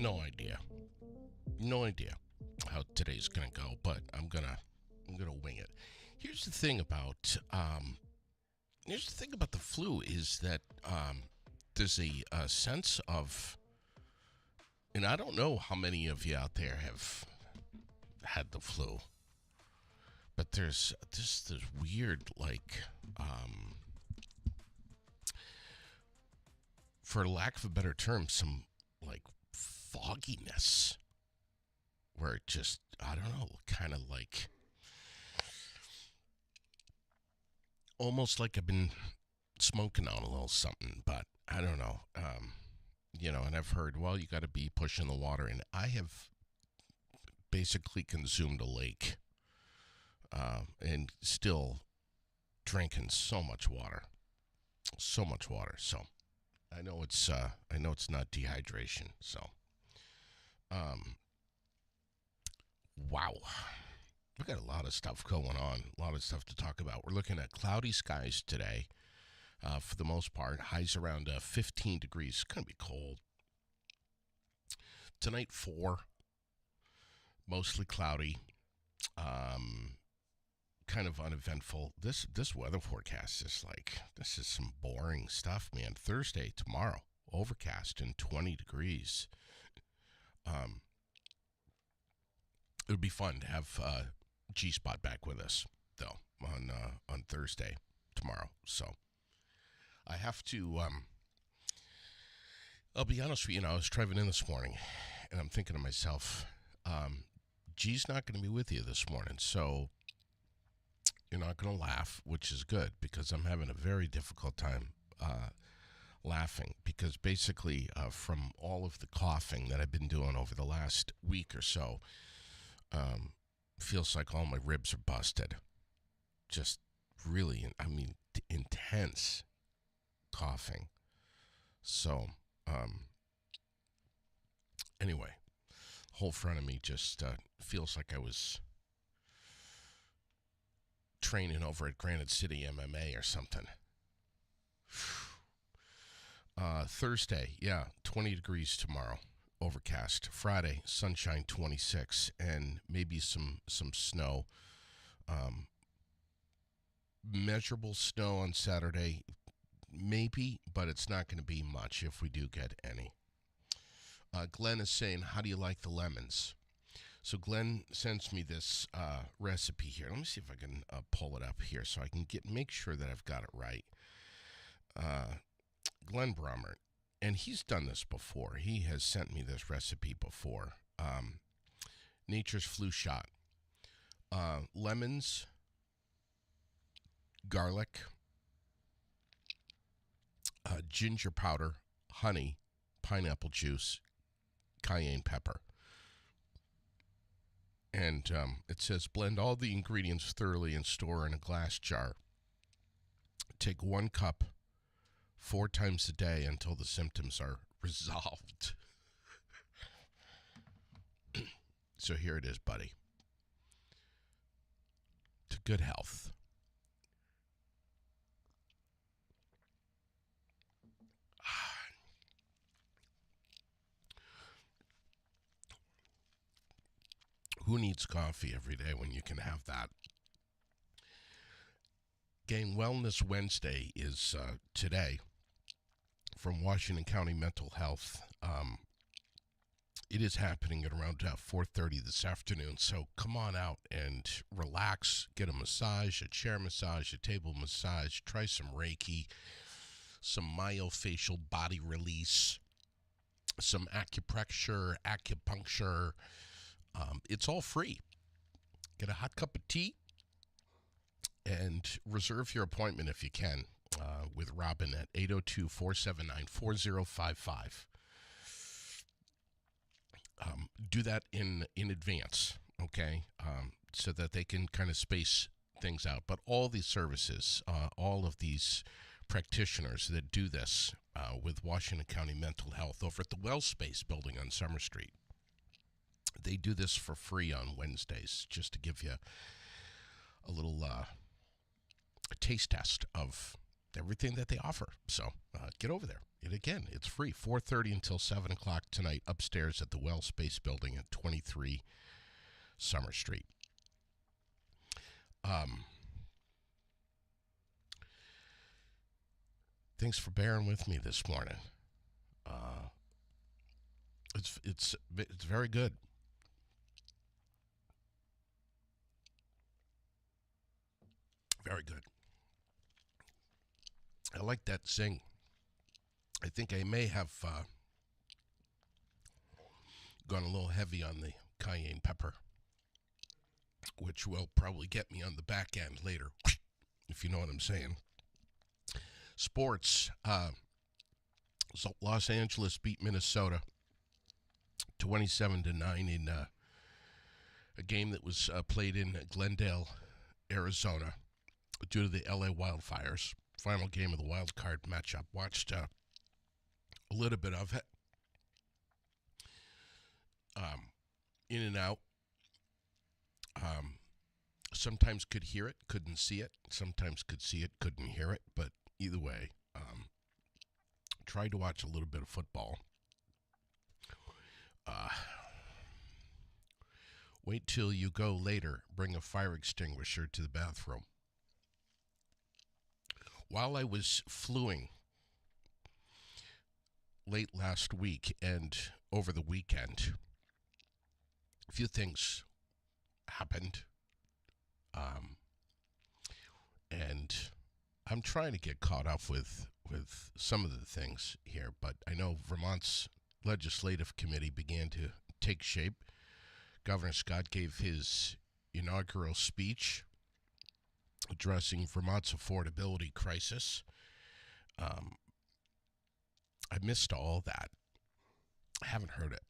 No idea. No idea how today's gonna go, but I'm gonna wing it. Here's the thing about here's the thing about the flu is that there's a sense of, and I don't know how many of you out there have had the flu, but there's this weird, like, for lack of a better term, some like fogginess where it just, I don't know, kind of like almost like I've been smoking on a little something, but I don't know. And I've heard, well, you got to be pushing the water, and I have basically consumed a lake, and still drinking so much water, so much water. So I know it's not dehydration. So, um, wow. We got a lot of stuff going on, a lot of stuff to talk about. We're looking at cloudy skies today, for the most part. Highs around 15 degrees. It's going to be cold. Tonight, 4, mostly cloudy, um, kind of uneventful. This weather forecast is like, this is some boring stuff, man. Thursday, tomorrow, overcast and 20 degrees. Um, it would be fun to have G Spot back with us, though, on Thursday, tomorrow. So I have to. I'll be honest with you. I was driving in this morning, and I'm thinking to myself, G's not going to be with you this morning, so you're not going to laugh, which is good because I'm having a very difficult time laughing because basically, from all of the coughing that I've been doing over the last week or so, feels like all my ribs are busted. Just really, I mean, intense coughing. So, anyway, whole front of me just feels like I was training over at Granite City MMA or something. Thursday, yeah, 20 degrees tomorrow, overcast. Friday, sunshine, 26, and maybe some snow. Um, Measurable snow on Saturday, maybe, but it's not going to be much if we do get any. Glenn is saying, how do you like the lemons? So Glenn sends me this recipe here. Let me see if I can pull it up here so I can make sure that I've got it right. Glenn Brummert, and he's done this before. He has sent me this recipe before. Nature's Flu Shot. Lemons, garlic, ginger powder, honey, pineapple juice, cayenne pepper. And it says blend all the ingredients thoroughly and store in a glass jar. Take 1 cup 4 times a day until the symptoms are resolved. So here it is, buddy. To good health. Who needs coffee every day when you can have that? Gang Wellness Wednesday is today from Washington County Mental Health. It is happening at around 4:30 this afternoon. So come on out and relax, get a massage, a chair massage, a table massage, try some Reiki, some myofascial body release, some acupuncture. It's all free. Get a hot cup of tea and reserve your appointment if you can with Robin at 802-479-4055. Do that in advance, okay, so that they can kind of space things out. But all these services, all of these practitioners that do this with Washington County Mental Health over at the Well Space building on Summer Street, they do this for free on Wednesdays, just to give you a little a taste test of everything that they offer. So get over there. And again, it's free. 4:30 until 7 o'clock tonight upstairs at the Well Space Building at 23 Summer Street. Thanks for bearing with me this morning. It's very good. Very good. I like that zing. I think I may have gone a little heavy on the cayenne pepper, which will probably get me on the back end later, if you know what I'm saying. Sports. So Los Angeles beat Minnesota 27-9 in a game that was played in Glendale, Arizona, due to the LA wildfires. Final game of the wild card matchup. Watched a little bit of it. In and out. Sometimes could hear it, couldn't see it. Sometimes could see it, couldn't hear it. But either way, tried to watch a little bit of football. Wait till you go later. Bring a fire extinguisher to the bathroom. While I was fluing late last week and over the weekend, a few things happened. And I'm trying to get caught up with some of the things here, but I know Vermont's legislative committee began to take shape. Governor Scott gave his inaugural speech addressing Vermont's affordability crisis. I missed all that. I haven't heard it.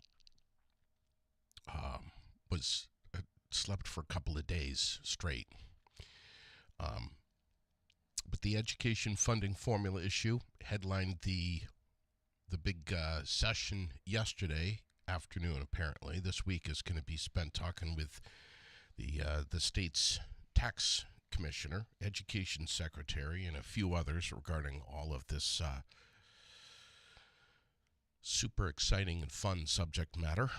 Slept for a couple of days straight. But the education funding formula issue headlined the big session yesterday afternoon, apparently. This week is going to be spent talking with the state's tax commissioner, education secretary, and a few others regarding all of this super exciting and fun subject matter.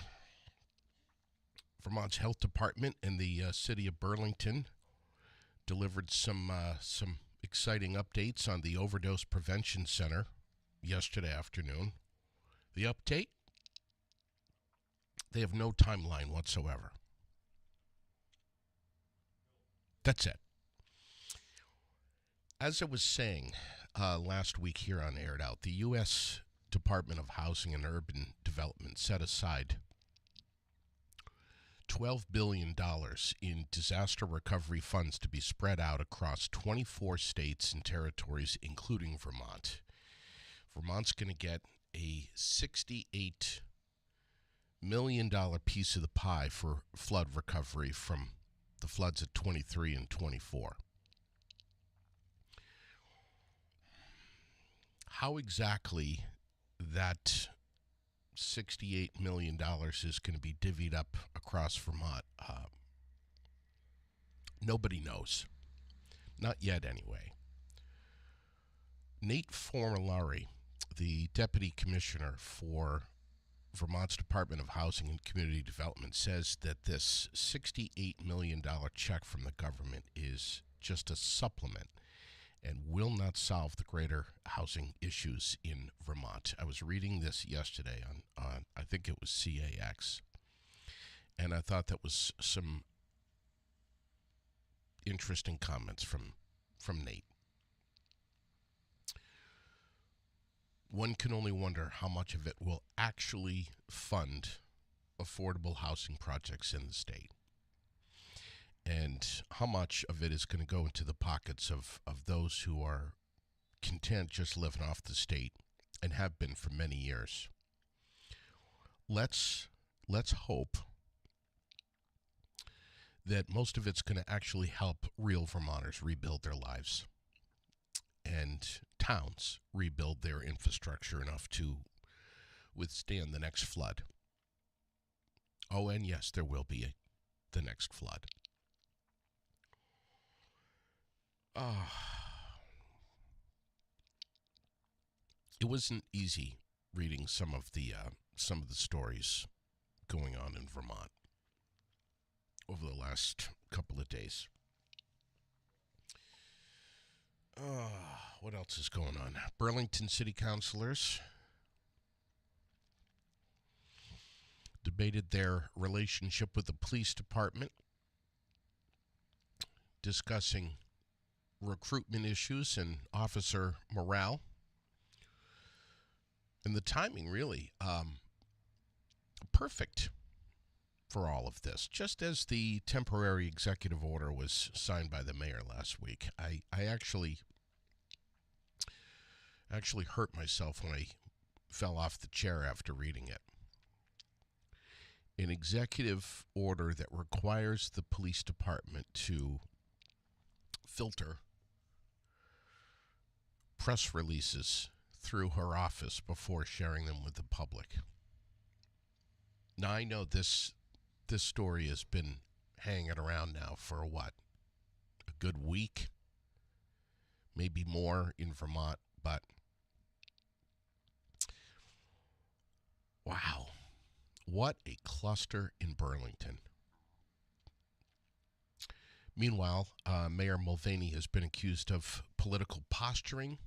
Vermont's health department and the city of Burlington delivered some exciting updates on the overdose prevention center yesterday afternoon. The update? They have no timeline whatsoever. That's it. As I was saying last week here on Aired Out, the U.S. Department of Housing and Urban Development set aside $12 billion in disaster recovery funds to be spread out across 24 states and territories, including Vermont. Vermont's going to get a $68 million piece of the pie for flood recovery from the floods at 23 and 24. How exactly that $68 million is going to be divvied up across Vermont, nobody knows. Not yet, anyway. Nate Formulari, the Deputy Commissioner for Vermont's Department of Housing and Community Development, says that this $68 million check from the government is just a supplement and will not solve the greater housing issues in Vermont. I was reading this yesterday on I think it was CAX, and I thought that was some interesting comments from Nate. One can only wonder how much of it will actually fund affordable housing projects in the state, and how much of it is going to go into the pockets of those who are content just living off the state and have been for many years. Let's hope that most of it's going to actually help real Vermonters rebuild their lives and towns rebuild their infrastructure enough to withstand the next flood. Oh, and yes, there will be the next flood. it wasn't easy reading some of the stories going on in Vermont over the last couple of days. What else is going on? Burlington city councilors debated their relationship with the police department, discussing recruitment issues and officer morale. And the timing really perfect for all of this. Just as the temporary executive order was signed by the mayor last week, I actually hurt myself when I fell off the chair after reading it. An executive order that requires the police department to filter press releases through her office before sharing them with the public. Now, I know this story has been hanging around now for a good week, maybe more in Vermont, but wow, what a cluster in Burlington. Meanwhile, Mayor Mulvaney has been accused of political posturing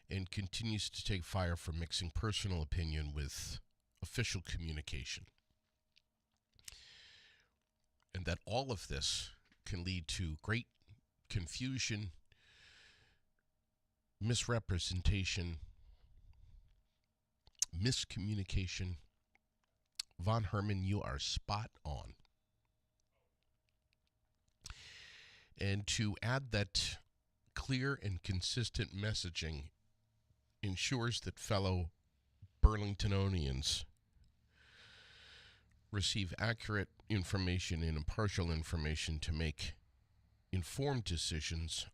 and continues to take fire for mixing personal opinion with official communication. And that all of this can lead to great confusion, misrepresentation, miscommunication. Von Herman, you are spot on. And to add that clear and consistent messaging ensures that fellow Burlingtonians receive accurate information and impartial information to make informed decisions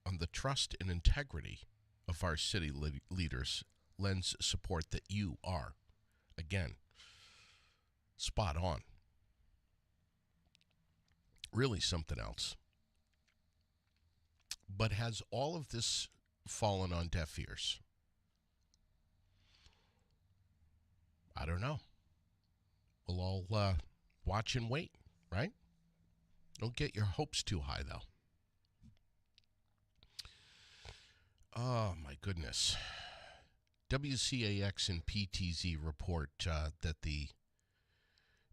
on the trust and integrity of our city leaders lends support that you are, again, spot on. Really something else. But has all of this fallen on deaf ears? I don't know. We'll all watch and wait, right? Don't get your hopes too high, though. Oh, my goodness. WCAX and PTZ report that the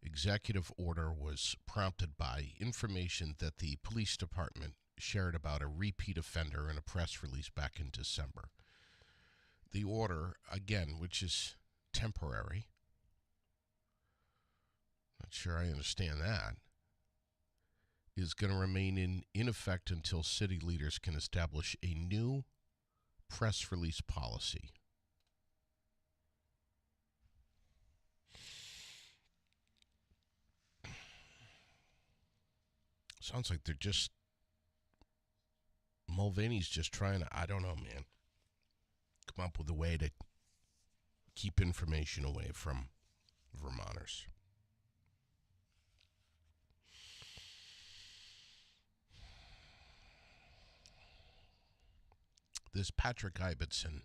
executive order was prompted by information that the police department shared about a repeat offender in a press release back in December. The order, again, which is temporary, not sure I understand that, is going to remain in effect until city leaders can establish a new press release policy. Sounds like they're just, Mulvaney's just trying to, I don't know, man, come up with a way to keep information away from Vermonters. This Patrick Ibbotson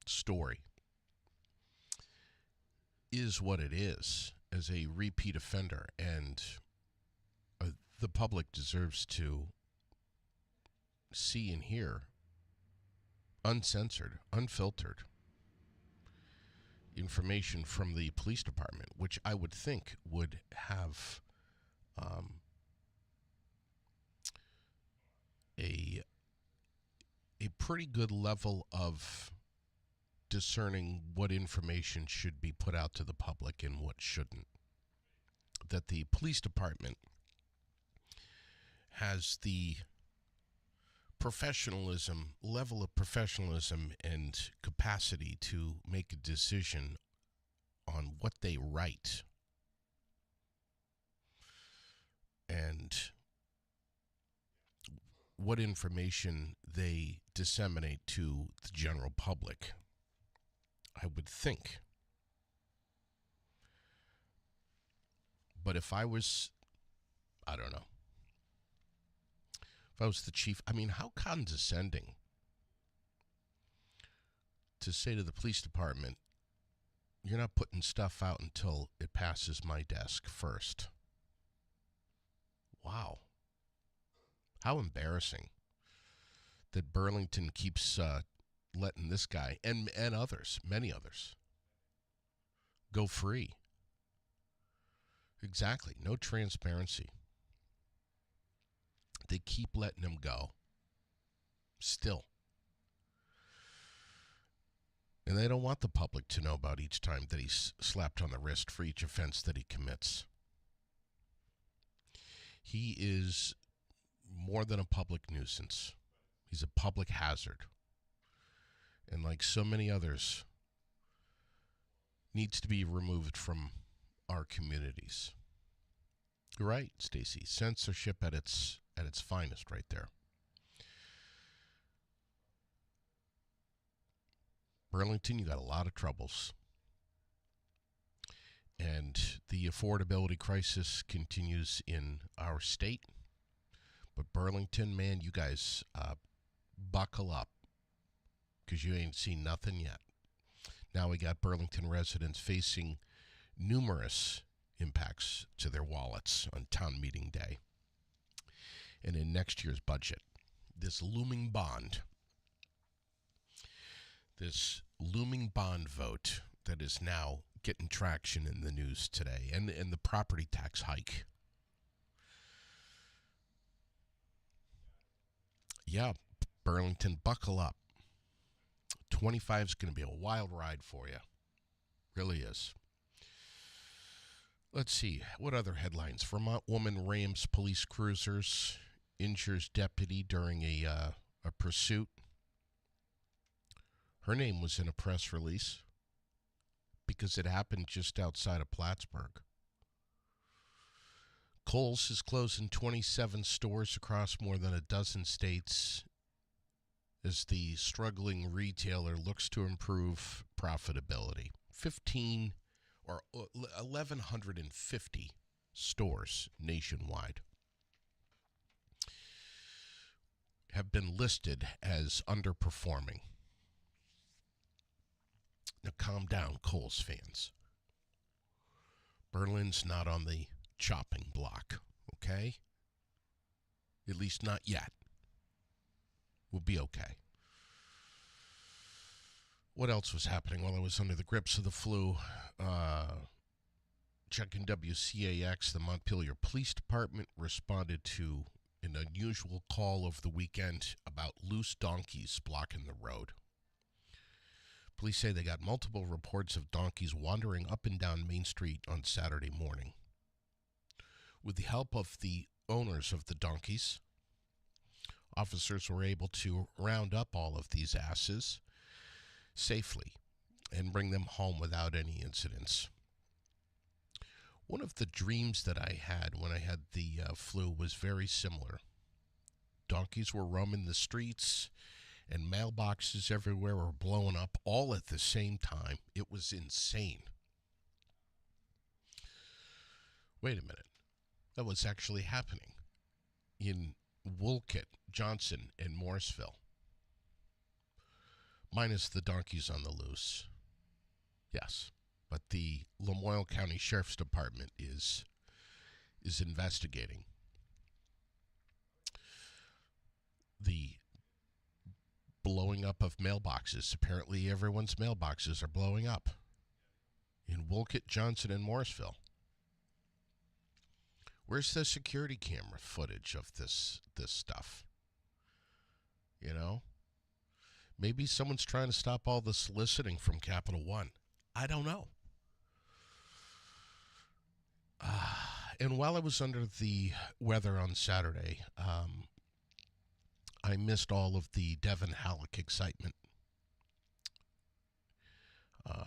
story is what it is as a repeat offender, and the public deserves to see and hear uncensored, unfiltered information from the police department, which I would think would have a pretty good level of discerning what information should be put out to the public and what shouldn't. That the police department has the level of professionalism and capacity to make a decision on what they write and what information they disseminate to the general public, I would think. But if I was, I don't know, if I was the chief, I mean, how condescending to say to the police department, you're not putting stuff out until it passes my desk first. Wow. How embarrassing that Burlington keeps letting this guy and others, many others, go free. Exactly. No transparency. They keep letting him go. Still. And they don't want the public to know about each time that he's slapped on the wrist for each offense that he commits. He is more than a public nuisance. He's a public hazard. And like so many others, needs to be removed from our communities. You're right, Stacy. Censorship at its finest right there. Burlington, you got a lot of troubles. And the affordability crisis continues in our state. But Burlington, man, you guys buckle up, because you ain't seen nothing yet. Now we got Burlington residents facing numerous impacts to their wallets on town meeting day and in next year's budget. This looming bond vote that is now getting traction in the news today, and the property tax hike. Yeah, Burlington, buckle up. 25 is going to be a wild ride for you. Really is. Let's see. What other headlines? Vermont woman rams police cruisers, injures deputy during a pursuit. Her name was in a press release because it happened just outside of Plattsburgh. Kohl's is closing 27 stores across more than a dozen states as the struggling retailer looks to improve profitability. 1,150 stores nationwide have been listed as underperforming. Now calm down, Kohl's fans. Berlin's not on the chopping block, okay? At least not yet. We'll be okay. What else was happening while I was under the grips of the flu? Checking WCAX, the Montpelier Police Department responded to an unusual call over the weekend about loose donkeys blocking the road. Police say they got multiple reports of donkeys wandering up and down Main Street on Saturday morning. With the help of the owners of the donkeys, officers were able to round up all of these asses safely and bring them home without any incidents. One of the dreams that I had when I had the flu was very similar. Donkeys were roaming the streets, and mailboxes everywhere were blowing up all at the same time. It was insane. Wait a minute. That was actually happening in Wolcott, Johnson, and Morrisville. Minus the donkeys on the loose. Yes. But the Lamoille County Sheriff's Department is investigating the blowing up of mailboxes. Apparently everyone's mailboxes are blowing up in Wolcott, Johnson, and Morrisville. Where's the security camera footage of this stuff? You know? Maybe someone's trying to stop all the soliciting from Capital One. I don't know. And while I was under the weather on Saturday, I missed all of the Devin Halleck excitement.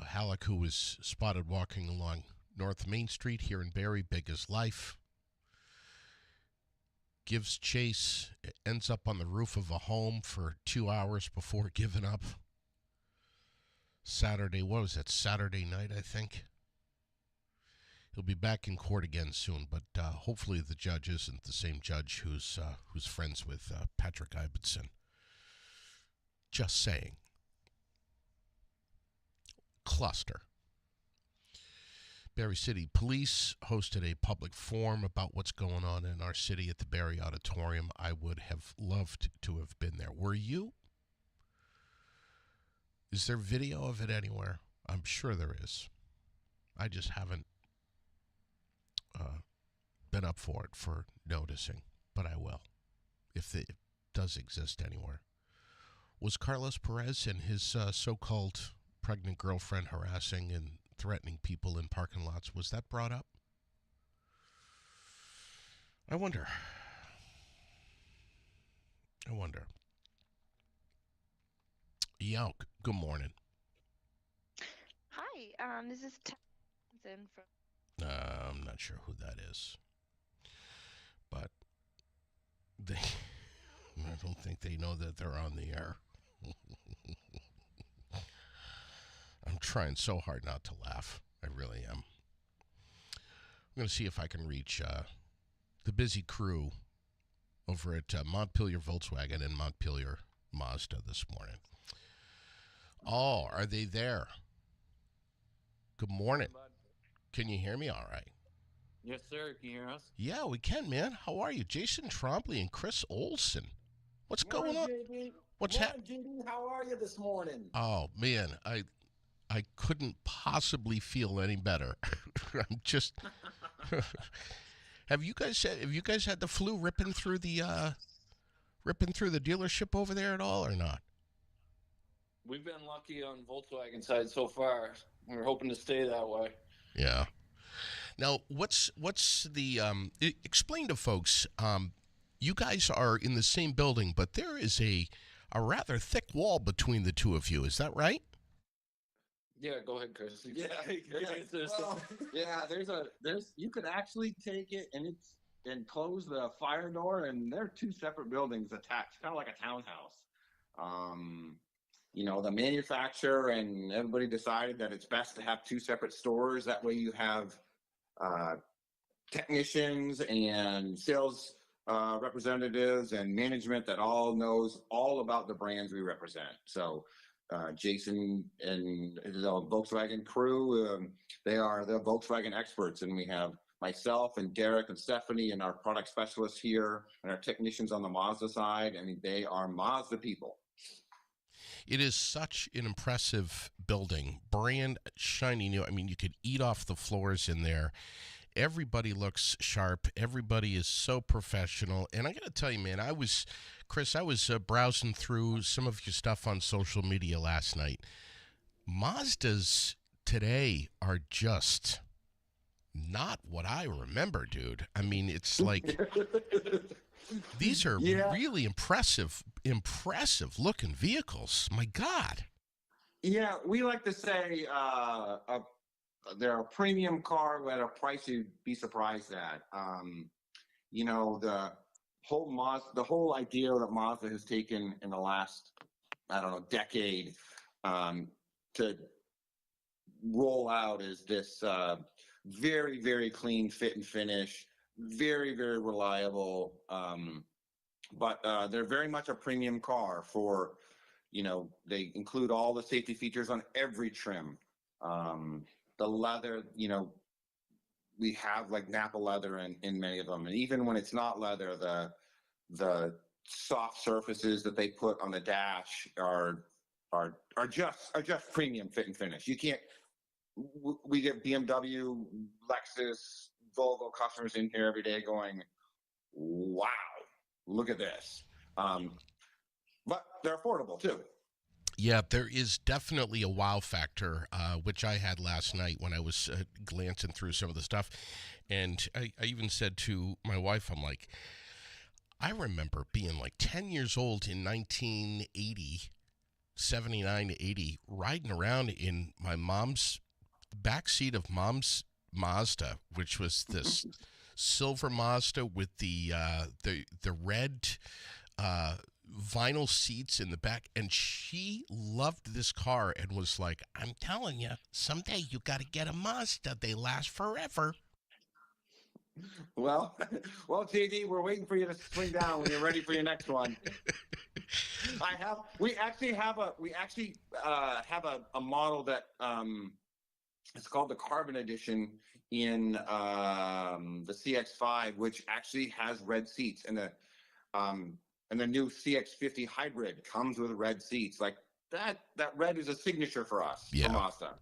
Halleck, who was spotted walking along North Main Street here in Barrie, big as life, gives chase, ends up on the roof of a home for 2 hours before giving up. Saturday night, I think. He'll be back in court again soon, but hopefully the judge isn't the same judge who's friends with Patrick Ibbotson. Just saying. cluster. Barrie City Police hosted a public forum about what's going on in our city at the Barrie Auditorium. I would have loved to have been there. Were you? Is there video of it anywhere? I'm sure there is. I just haven't been up for it for noticing, but I will if it does exist anywhere. Was Carlos Perez and his so-called pregnant girlfriend harassing and threatening people in parking lots, was that brought up? I wonder. Yeah, good morning. Hi, this is Townsend from. I'm not sure who that is, but they, I don't think they know that they're on the air. I'm trying so hard not to laugh. I really am. I'm going to see if I can reach the busy crew over at Montpelier Volkswagen and Montpelier Mazda this morning. Oh, are they there? Good morning. Can you hear me all right? Yes, sir. Can you hear us? Yeah, we can, man. How are you? Jason Trombley and Chris Olson. What's going on? JD. What's happening? JD. How are you this morning? Oh, man. I couldn't possibly feel any better. I'm just Have you guys had the flu ripping through the dealership over there at all or not? We've been lucky on Volkswagen side so far. We're hoping to stay that way. Yeah. Now, what's the explain to folks, you guys are in the same building, but there is a rather thick wall between the two of you. Is that right? Yeah, go ahead, Chris. There's you could actually take it and close the fire door, and they're two separate buildings attached, kind of like a townhouse. The manufacturer and everybody decided that it's best to have two separate stores. That way you have technicians and sales representatives and management that all knows all about the brands we represent. So Jason and the Volkswagen crew, they're Volkswagen experts, and we have myself and Derek and Stephanie and our product specialists here and our technicians on the Mazda side. I mean, they are Mazda people. It is such an impressive building, brand shiny new. I mean, you could eat off the floors in there. Everybody looks sharp. Everybody is so professional. And I got to tell you, man, Chris, I was browsing through some of your stuff on social media last night. Mazdas today are just not what I remember, dude. I mean, it's like these are really impressive looking vehicles. My God. Yeah, we like to say they're a premium car at a price you'd be surprised at. The whole idea that Mazda has taken in the last, decade to roll out is this very, very clean fit and finish, very, very reliable. But they're very much a premium car for, they include all the safety features on every trim. The leather, we have like Napa leather in many of them. And even when it's not leather, the soft surfaces that they put on the dash are just premium fit and finish. You can't, we get BMW, Lexus, Volvo customers in here every day going, wow, look at this. But they're affordable too. Yeah, there is definitely a wow factor, which I had last night when I was glancing through some of the stuff. And I even said to my wife, I'm like, I remember being like 10 years old in 1980, 79 to 80, riding around in my mom's backseat of mom's Mazda, which was this silver Mazda with the red vinyl seats in the back, and she loved this car and was like, I'm telling you, someday you got to get a Mazda. They last forever. Well, JD, we're waiting for you to swing down when you're ready for your next one. We actually have a model that it's called the Carbon Edition in the CX-5, which actually has red seats, and the new CX-50 hybrid comes with red seats. Like that red is a signature for us, for Mazda.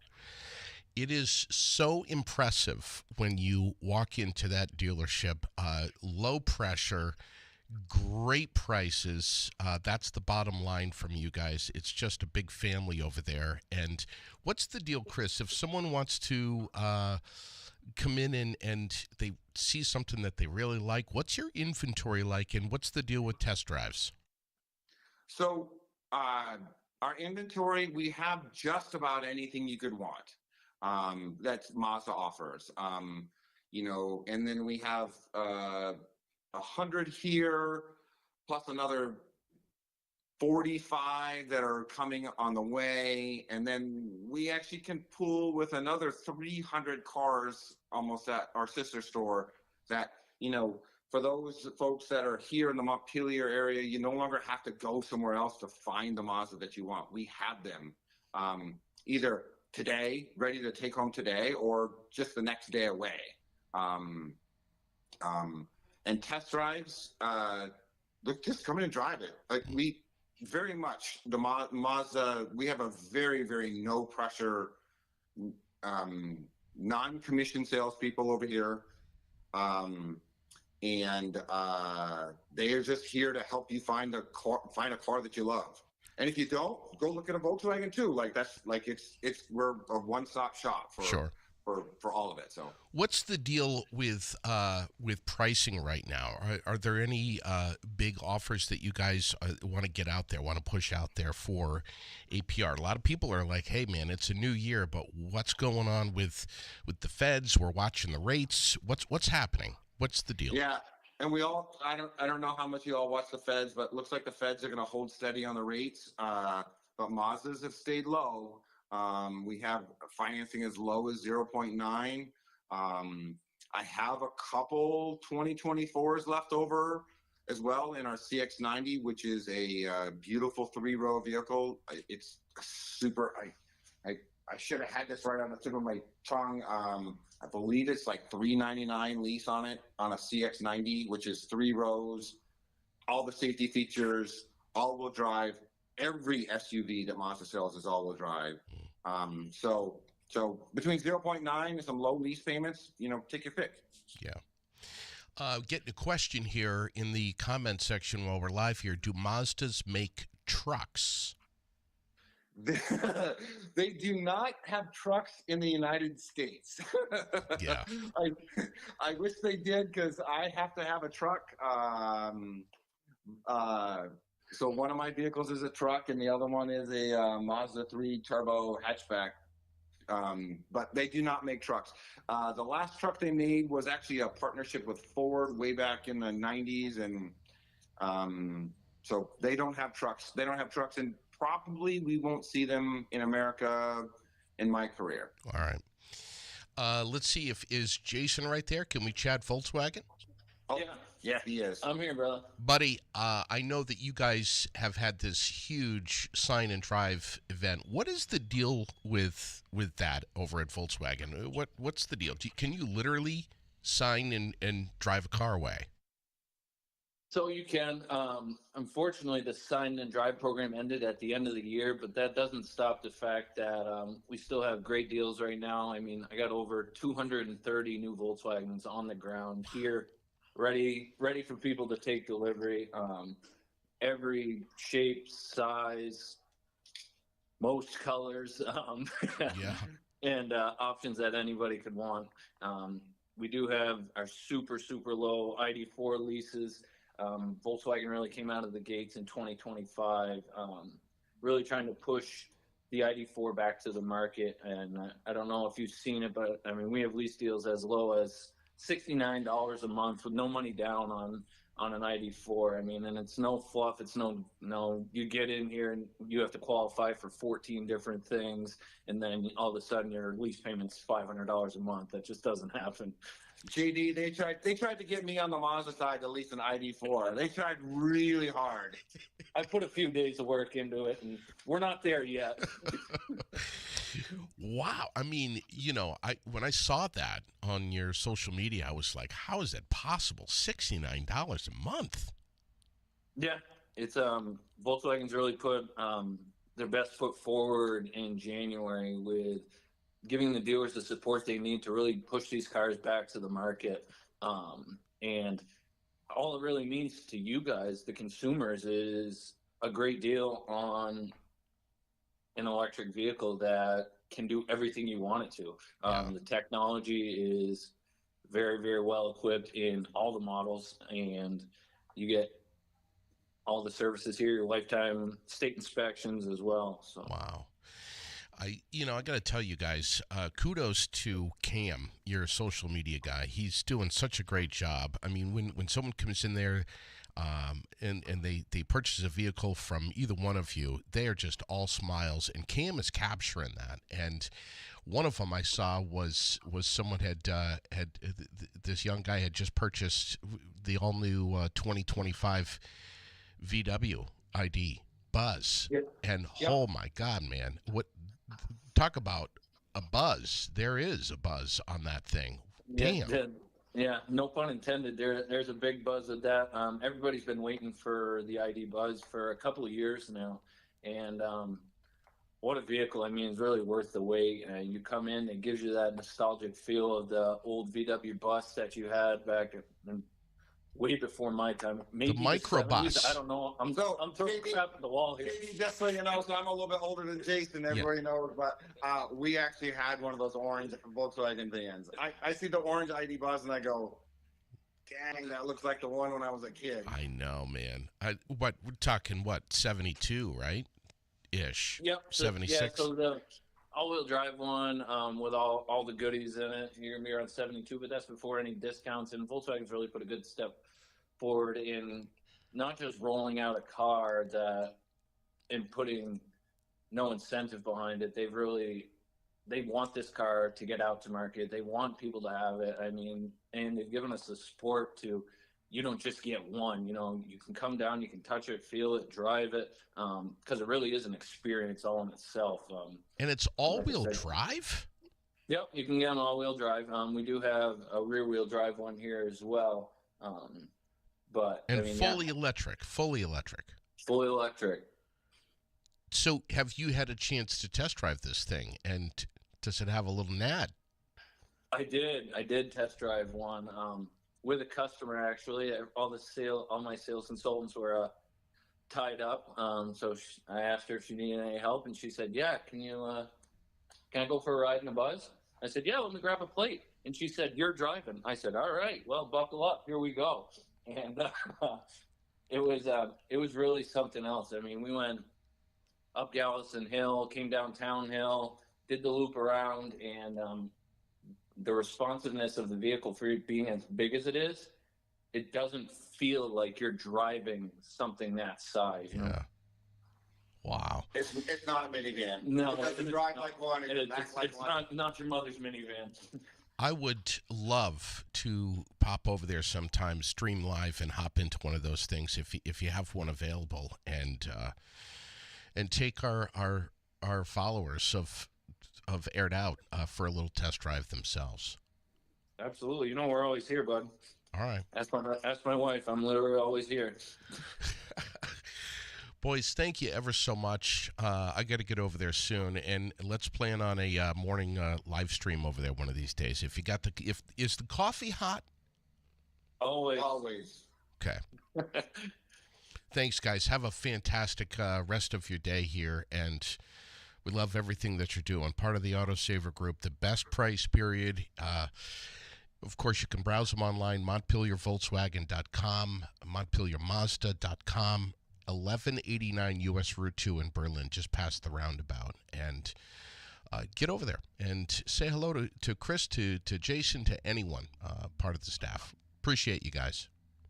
It is so impressive when you walk into that dealership. Low pressure, great prices. That's the bottom line from you guys. It's just a big family over there. And what's the deal, Chris? If someone wants to come in and they see something that they really like, what's your inventory like, and what's the deal with test drives? So our inventory, we have just about anything you could want. That Mazda offers, and then we have 100 here, plus another 45 that are coming on the way, and then we actually can pool with another 300 cars almost at our sister store. That for those folks that are here in the Montpelier area, you no longer have to go somewhere else to find the Mazda that you want. We have them either today, ready to take home today, or just the next day away. And test drives, look, just come in and drive it. Like we very much, the Mazda, we have a very, very no pressure, non-commissioned salespeople over here. And they are just here to help you find a car that you love. And if you don't, go look at a Volkswagen too. Like we're a one-stop shop for all of it. So what's the deal with pricing right now? Are there any big offers that you guys want to get out there, want to push out there for APR? A lot of people are like, hey man, it's a new year, but what's going on with the feds? We're watching the rates. What's happening? What's the deal? Yeah. And I don't know how much you all watch the feds, but it looks like the feds are going to hold steady on the rates. But Mazdas have stayed low. We have financing as low as 0.9. I have a couple 2024s left over as well in our CX-90, which is a beautiful 3-row vehicle. It's super. I should have had this right on the tip of my tongue. I believe it's like $399 lease on it on a CX-90, which is 3 rows, all the safety features, all-wheel drive. Every SUV that Mazda sells is all-wheel drive. So between 0.9 and some low lease payments, take your pick. Yeah. Getting a question here in the comment section while we're live here. Do Mazdas make trucks? They do not have trucks in the United States. Yeah. I wish they did, because I have to have a truck. So one of my vehicles is a truck, and the other one is a Mazda 3 turbo hatchback. But they do not make trucks. The last truck they made was actually a partnership with Ford way back in the 90s, and so they don't have trucks. They don't have trucks, and probably we won't see them in America in my career. All right. Let's see, is Jason right there? Can we chat Volkswagen? Oh, yeah, he is. I'm here, brother. Buddy, I know that you guys have had this huge sign and drive event. What is the deal with that over at Volkswagen? What's the deal? Can you literally sign and drive a car away? So you can. Unfortunately, the sign and drive program ended at the end of the year, but that doesn't stop the fact that we still have great deals right now. I mean, I got over 230 new Volkswagens on the ground here, ready for people to take delivery. Every shape, size, most colors, Yeah. and options that anybody could want. We do have our super low ID4 leases. Volkswagen really came out of the gates in 2025, really trying to push the ID4 back to the market. And I don't know if you've seen it, but I mean, we have lease deals as low as $69 a month with no money down on an ID4. I mean, and it's no fluff. It's no, you get in here and you have to qualify for 14 different things. And then all of a sudden your lease payment's $500 a month. That just doesn't happen. JD, they tried to get me on the Mazda side to lease an ID4. They tried really hard. I put a few days of work into it, and we're not there yet. Wow. I mean, when I saw that on your social media, I was like, how is that possible? $69 a month. Yeah, it's Volkswagen's really put their best foot forward in January with giving the dealers the support they need to really push these cars back to the market. And all it really means to you guys, the consumers, is a great deal on an electric vehicle that can do everything you want it to. The technology is very, very well equipped in all the models, and you get all the services here, your lifetime state inspections as well. So Wow. I got to tell you guys, kudos to Cam, your social media guy. He's doing such a great job. I mean, when someone comes in there and they purchase a vehicle from either one of you, they are just all smiles, and Cam is capturing that. And one of them I saw was someone had this young guy had just purchased the all new 2025 VW ID Buzz, and oh my God, man, talk about a buzz. There is a buzz on that thing. Damn. Yeah, no pun intended. There's a big buzz of that. Everybody's been waiting for the ID Buzz for a couple of years now, and what a vehicle! I mean, it's really worth the wait. You come in, it gives you that nostalgic feel of the old VW bus that you had back way before my time. Maybe the microbus. 70s, I don't know. I'm throwing crap at the wall here. Just so you know, so I'm a little bit older than Jason. Everybody knows, but we actually had one of those orange Volkswagen vans. I see the orange ID Buzz and I go, dang, that looks like the one when I was a kid. I know, man. We're talking 72, right? Ish. Yep. 76. Yeah, so the all-wheel drive one with all the goodies in it. You're gonna be around 72, but that's before any discounts. And Volkswagen's really put a good step forward in not just rolling out a car and putting no incentive behind it. They want this car to get out to market. They want people to have it. I mean, and they've given us the support to. You don't just get one, you can come down, you can touch it, feel it, drive it, because it really is an experience all in itself. And it's all-wheel drive? Yep, you can get an all-wheel drive. We do have a rear-wheel drive one here as well. Fully electric. Fully electric. Fully electric. So have you had a chance to test drive this thing, and does it have a little nad? I did test drive one. With a customer, actually. All my sales consultants were tied up. So I asked her if she needed any help, and she said, "Yeah, can I go for a ride in a Buzz?" I said, "Yeah, let me grab a plate." And she said, "You're driving." I said, "All right, well, buckle up. Here we go." And it was really something else. I mean, we went up Galveston Hill, came down Town Hill, did the loop around, and the responsiveness of the vehicle for it being as big as it doesn't feel like you're driving something that size. Yeah. Wow. It's not a minivan. No, it doesn't drive like one. It's not your mother's minivan. I would love to pop over there sometime, stream live, and hop into one of those things if you have one available, and take our followers of Aired Out for a little test drive themselves. Absolutely. We're always here, bud. All right. Ask my wife. I'm literally always here. Boys, thank you ever so much. I got to get over there soon, and let's plan on a morning live stream over there one of these days. Is the coffee hot? Always. Okay. Thanks, guys. Have a fantastic rest of your day here, and we love everything that you're doing. Part of the Autosaver Group, the best price period. Of course, you can browse them online, MontpelierVolkswagen.com, MontpelierMazda.com, 1189 U.S. Route 2 in Berlin, just past the roundabout. And get over there and say hello to Chris, to Jason, to anyone, part of the staff. Appreciate you guys.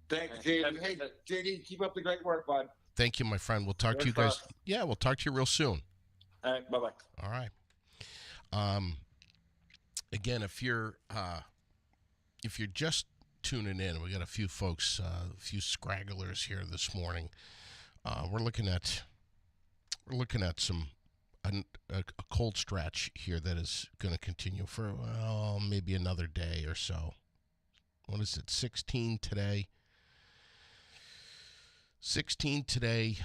Thanks, JD. Hey, JD, keep up the great work, bud. Thank you, my friend. We'll talk to you guys. Yeah, we'll talk to you real soon. All right, bye-bye. All right. Again, if you're if you're just tuning in, we got a few folks, a few scragglers here this morning. We're looking at some a cold stretch here that is going to continue for maybe another day or so. What is it? 16 today. 16 today.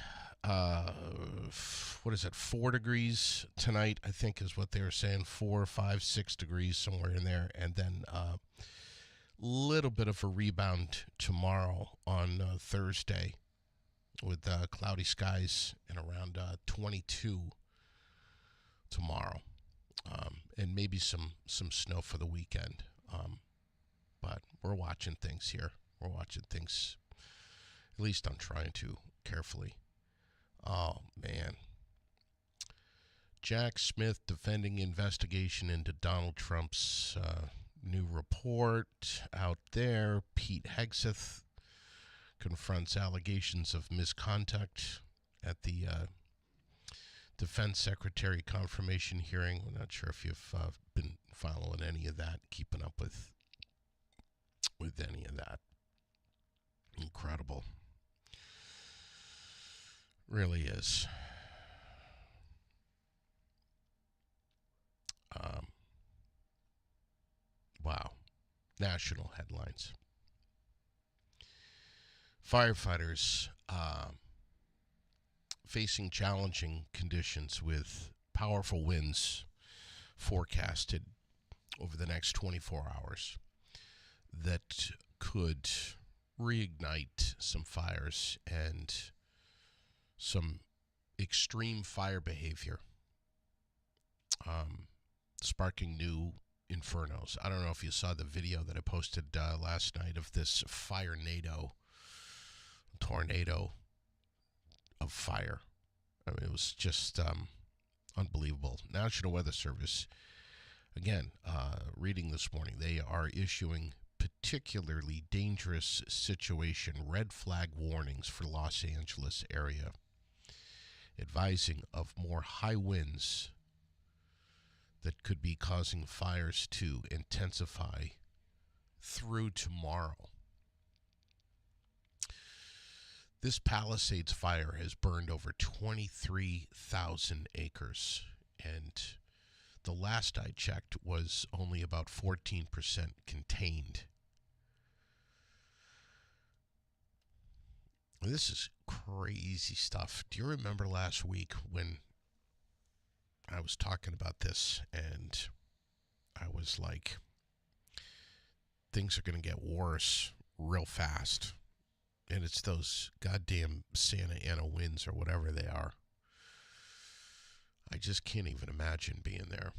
What is it? 4 degrees tonight, I think, is what they were saying. 4, 5, 6 degrees, somewhere in there, and then little bit of a rebound tomorrow on Thursday with cloudy skies and around 22 tomorrow, and maybe some snow for the weekend. But we're watching things here. We're watching things, at least I'm trying to, carefully. Oh, man. Jack Smith defending investigation into Donald Trump's new report out there. Pete Hegseth confronts allegations of misconduct at the Defense Secretary confirmation hearing. I'm not sure if you've been following any of that, keeping up with any of that. Incredible. Really is. Wow. National headlines. Firefighters facing challenging conditions with powerful winds forecasted over the next 24 hours that could reignite some fires and some extreme fire behavior, sparking new infernos. I don't know if you saw the video that I posted last night of this tornado of fire. I mean, it was just unbelievable. National Weather Service, again, reading this morning, they are issuing particularly dangerous situation red flag warnings for Los Angeles area, advising of more high winds that could be causing fires to intensify through tomorrow. This Palisades fire has burned over 23,000 acres, and the last I checked was only about 14% contained. This is crazy stuff. Do you remember last week when I was talking about this and I was like, things are going to get worse real fast? And it's those goddamn Santa Ana winds or whatever they are. I just can't even imagine being there.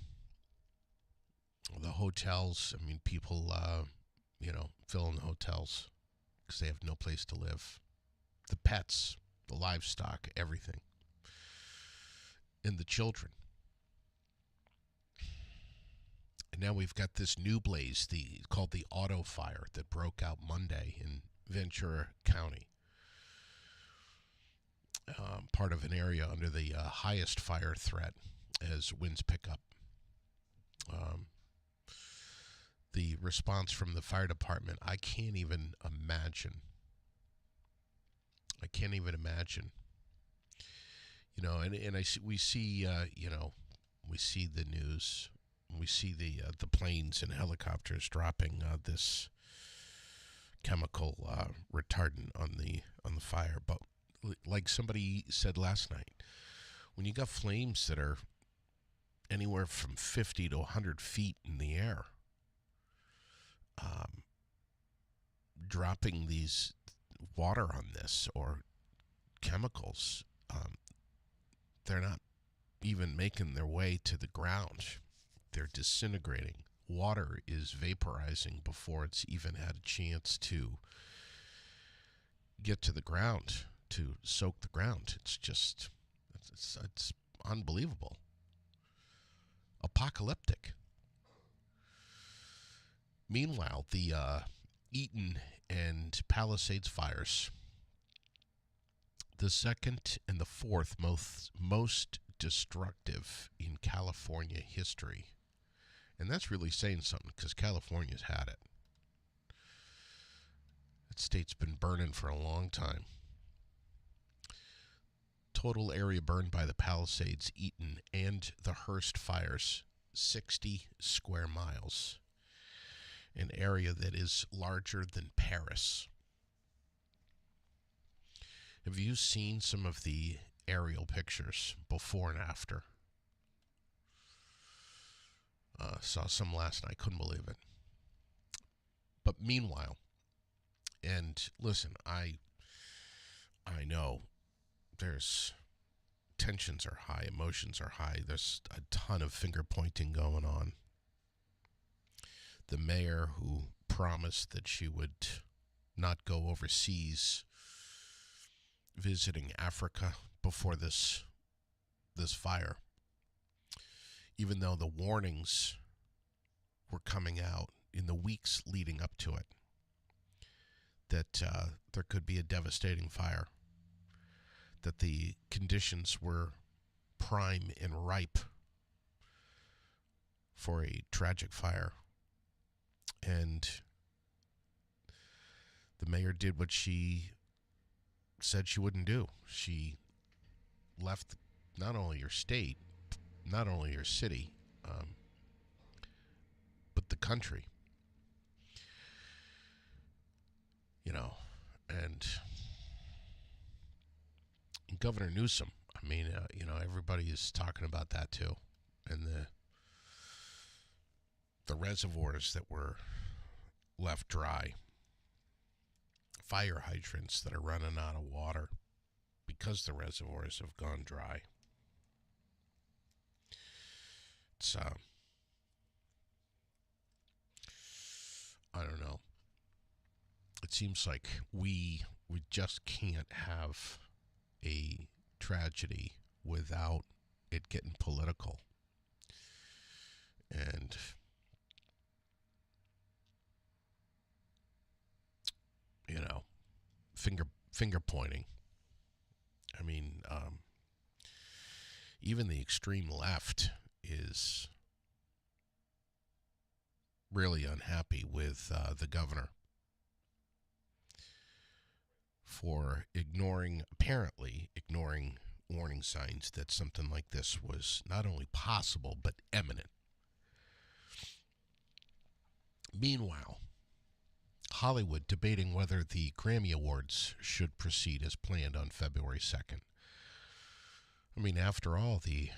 The hotels, I mean, people, fill in the hotels because they have no place to live. The pets, the livestock, everything. And the children. And now we've got this new blaze, called the auto fire, that broke out Monday in Ventura County. Part of an area under the highest fire threat as winds pick up. The response from the fire department, I can't even imagine. We see the news. We see the planes and helicopters dropping this chemical retardant on the fire. But like somebody said last night, when you got flames that are anywhere from 50 to 100 feet in the air, dropping these water on this or chemicals, they're not even making their way to the ground. They're disintegrating. Water is vaporizing before it's even had a chance to get to the ground, to soak the ground. It's just, it's unbelievable. Apocalyptic. Meanwhile, the Eaton and Palisades fires, the second and the fourth most destructive in California history. And that's really saying something, because California's had it. That state's been burning for a long time. Total area burned by the Palisades, Eaton, and the Hearst fires, 60 square miles. An area that is larger than Paris. Have you seen some of the aerial pictures before and after? Saw some last night. Couldn't believe it. But meanwhile, and listen, I know there's tensions are high, emotions are high. There's a ton of finger pointing going on. The mayor who promised that she would not go overseas visiting Africa before this fire, even though the warnings were coming out in the weeks leading up to it that there could be a devastating fire, that the conditions were prime and ripe for a tragic fire. And the mayor did what she said she wouldn't do. She left not only your state, not only your city, but the country. You know, and Governor Newsom, I mean, everybody is talking about that too. And the reservoirs that were left dry, fire hydrants that are running out of water because the reservoirs have gone dry. It's, I don't know. It seems like we just can't have a tragedy without it getting political. And finger pointing. I mean, even the extreme left is really unhappy with the governor for apparently ignoring warning signs that something like this was not only possible, but imminent. Meanwhile, Hollywood debating whether the Grammy Awards should proceed as planned on February 2nd. I mean, after all, the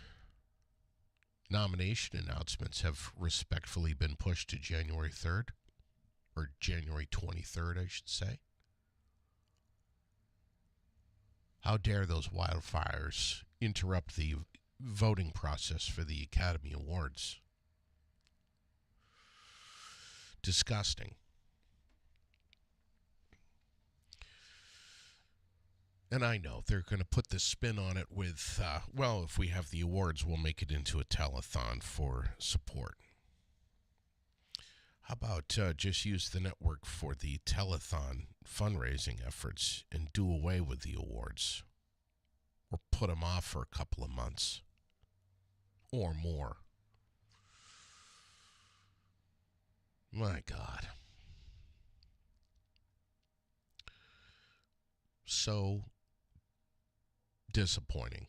nomination announcements have respectfully been pushed to January 3rd, or January 23rd, I should say. How dare those wildfires interrupt the voting process for the Academy Awards? Disgusting. And I know they're going to put this spin on it with, if we have the awards, we'll make it into a telethon for support. How about just use the network for the telethon fundraising efforts and do away with the awards? Or put them off for a couple of months or more. My God. So disappointing.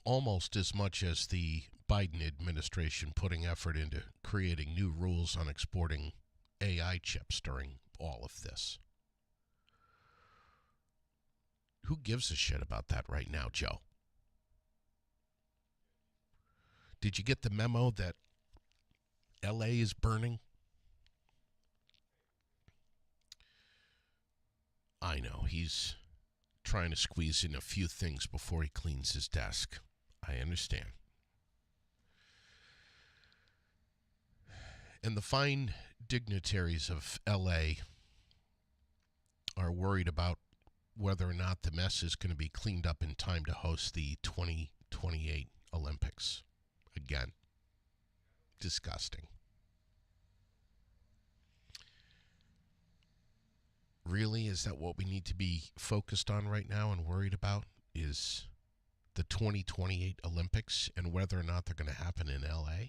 Almost as much as the Biden administration putting effort into creating new rules on exporting AI chips during all of this. Who gives a shit about that right now, Joe? Did you get the memo that LA is burning? I know, he's trying to squeeze in a few things before he cleans his desk. I understand. And the fine dignitaries of LA are worried about whether or not the mess is going to be cleaned up in time to host the 2028 Olympics. Again, disgusting. Really, is that what we need to be focused on right now and worried about? Is the 2028 Olympics and whether or not they're going to happen in LA?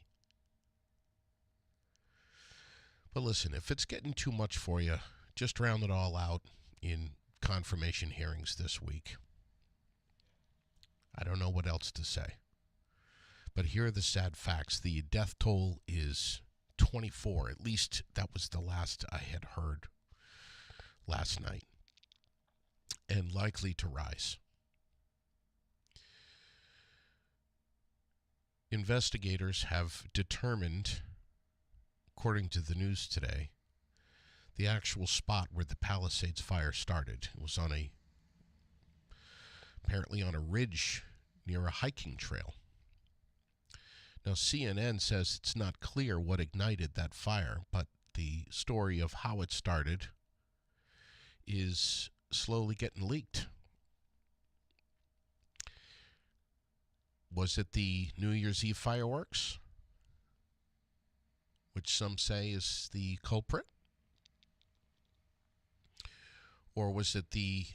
But listen, if it's getting too much for you just drowned it all out in confirmation hearings this week. I don't know what else to say. But here are the sad facts. The death toll is 24. At least that was the last I had heard last night. And likely to rise. Investigators have determined, according to the news today, the actual spot where the Palisades fire started. It was apparently on a ridge near a hiking trail. Now, CNN says it's not clear what ignited that fire, but the story of how it started is slowly getting leaked. Was it the New Year's Eve fireworks, which some say is the culprit? Or was it the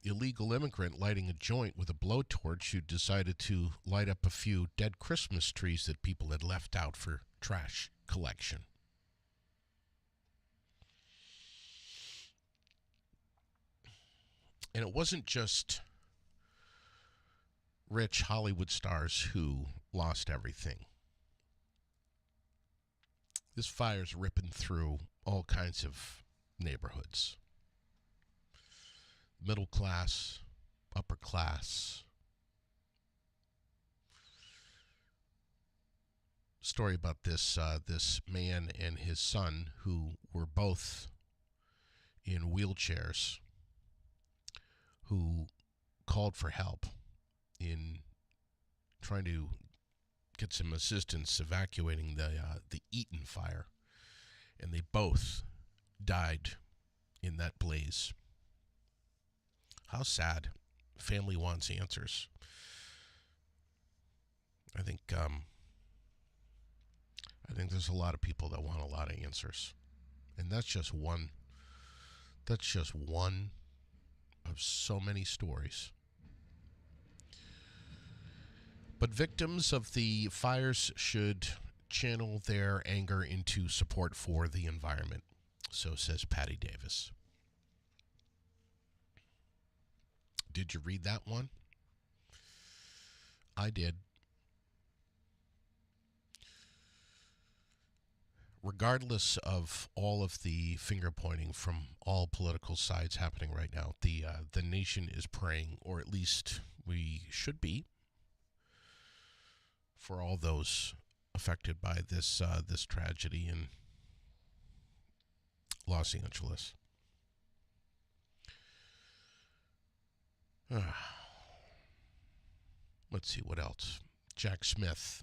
illegal immigrant lighting a joint with a blowtorch who decided to light up a few dead Christmas trees that people had left out for trash collection? And it wasn't just rich Hollywood stars who lost everything. This fire's ripping through all kinds of neighborhoods. Middle class, upper class. Story about this man and his son who were both in wheelchairs, who called for help in trying to get some assistance evacuating the Eaton fire, and they both died in that blaze. How sad. Family wants answers. I think there's a lot of people that want a lot of answers, and that's just one. That's just one of so many stories. But victims of the fires should channel their anger into support for the environment. So says Patty Davis. Did you read that one? I did. Regardless of all of the finger pointing from all political sides happening right now, the nation is praying, or at least we should be, for all those affected by this tragedy in Los Angeles. Let's see what else. Jack Smith,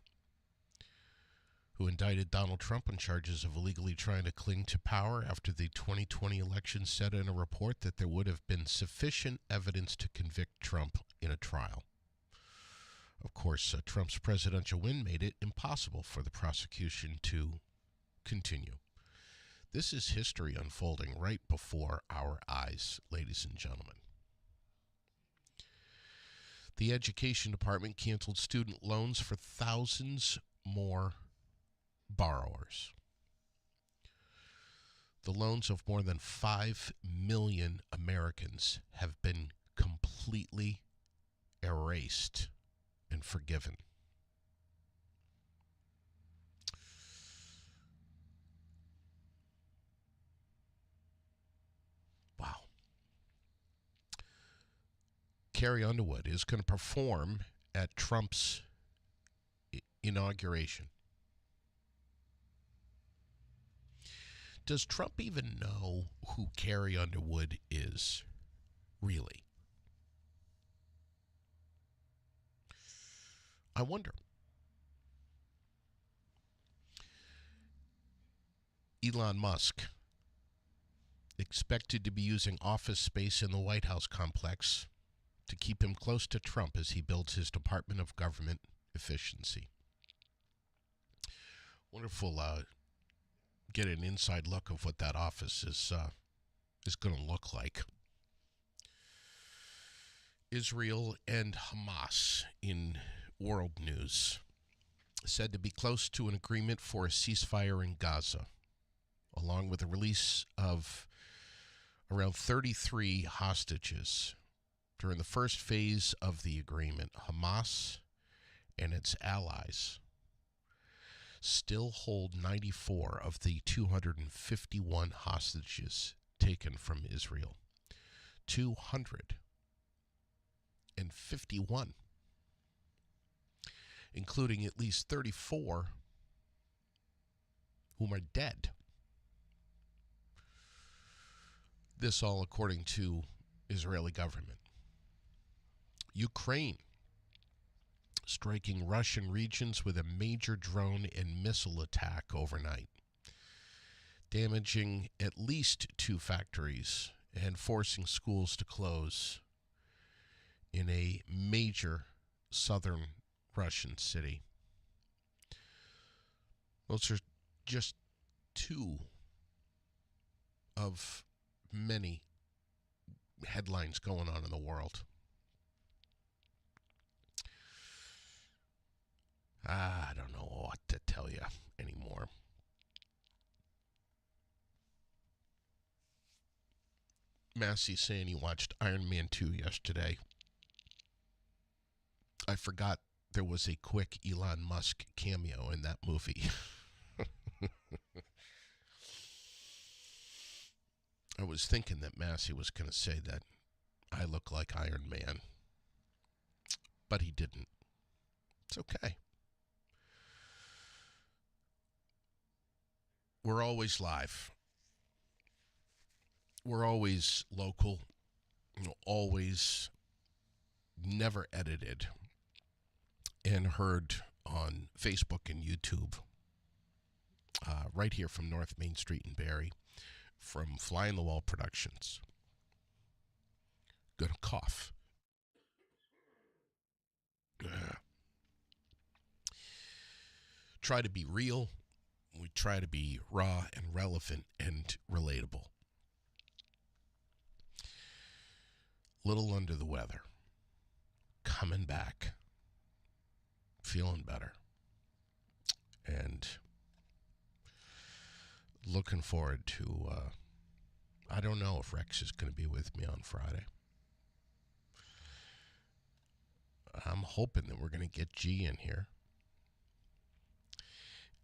who indicted Donald Trump on charges of illegally trying to cling to power after the 2020 election, said in a report that there would have been sufficient evidence to convict Trump in a trial. Of course, Trump's presidential win made it impossible for the prosecution to continue. This is history unfolding right before our eyes, ladies and gentlemen. The Education Department canceled student loans for thousands more borrowers. The loans of more than 5 million Americans have been completely erased and forgiven. Wow. Carrie Underwood is going to perform at Trump's inauguration. Does Trump even know who Carrie Underwood is, really? I wonder. Elon Musk expected to be using office space in the White House complex to keep him close to Trump as he builds his Department of Government Efficiency. Wonder if we'll get an inside look of what that office is going to look like. Israel and Hamas in world news, said to be close to an agreement for a ceasefire in Gaza, along with the release of around 33 hostages. During the first phase of the agreement, Hamas and its allies still hold 94 of the 251 hostages taken from Israel. 251, including at least 34 whom are dead. This all according to Israeli government. Ukraine striking Russian regions with a major drone and missile attack overnight, damaging at least 2 factories and forcing schools to close in a major southern Russian city. Those are just 2 of many headlines going on in the world. I don't know what to tell you anymore. Massey's saying he watched Iron Man 2 yesterday. I forgot there was a quick Elon Musk cameo in that movie. I was thinking that Massey was going to say that I look like Iron Man, but he didn't. It's okay. We're always live. We're always local, always never edited, and heard on Facebook and YouTube, right here from North Main Street in Barrie, from Fly on the Wall Productions. Gonna cough. Try to be real. We try to be raw and relevant and relatable. Little under the weather. Coming back. Feeling better. And looking forward to, I don't know if Rex is going to be with me on Friday. I'm hoping that we're going to get G in here.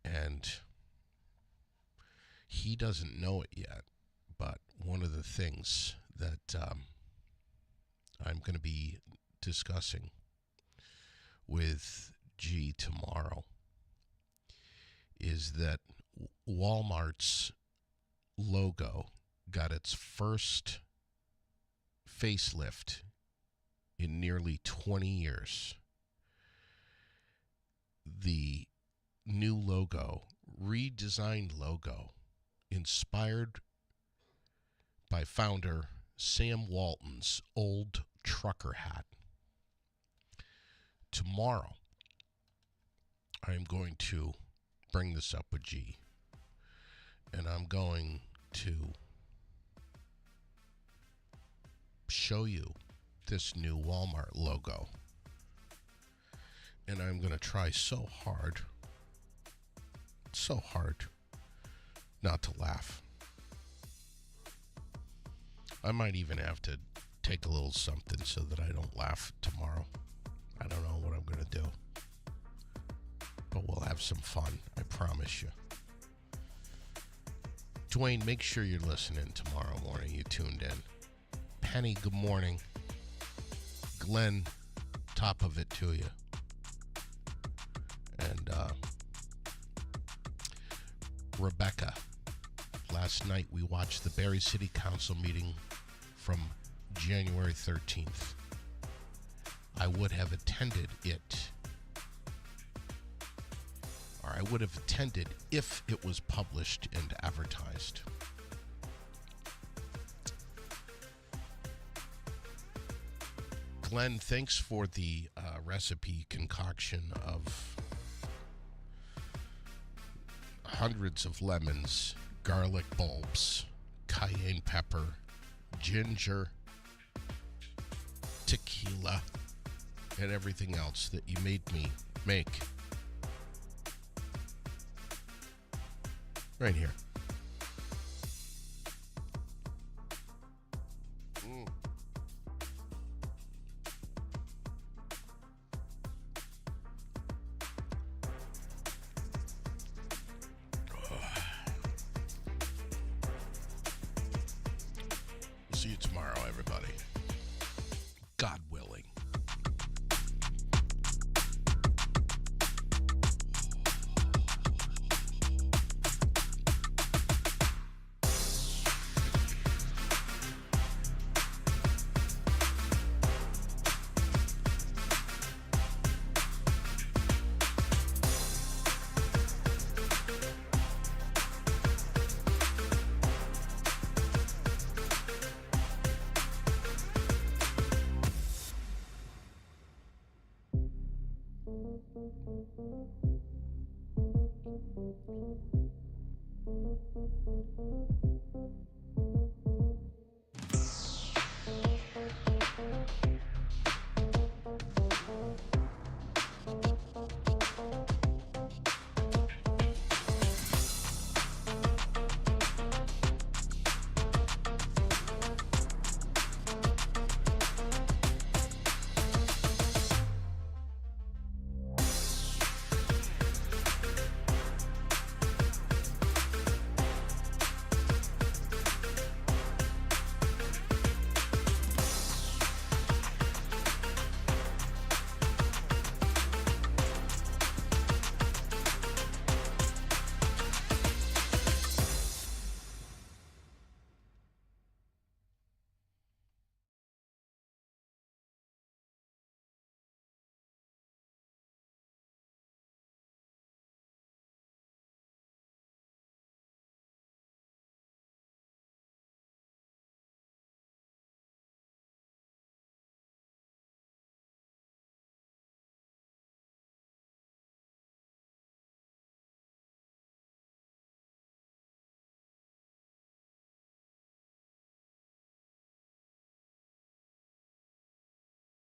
And he doesn't know it yet, but one of the things that I'm going to be discussing with G tomorrow is that Walmart's logo got its first facelift in nearly 20 years. The new logo, redesigned logo, inspired by founder Sam Walton's old trucker hat. Tomorrow, I am going to bring this up with G, and I'm going to show you this new Walmart logo. And I'm going to try so hard not to laugh. I might even have to take a little something so that I don't laugh tomorrow. I don't know what I'm going to do. But we'll have some fun, I promise you. Dwayne, make sure you're listening tomorrow morning. You tuned in. Penny, good morning. Glenn, top of it to you. And Rebecca, last night we watched the Barrie City Council meeting from January 13th. I would have attended it, or I would have attended if it was published and advertised. Glenn, thanks for the recipe concoction of hundreds of lemons, garlic bulbs, cayenne pepper, ginger, tequila, and everything else that you made me make. Right here. God willing.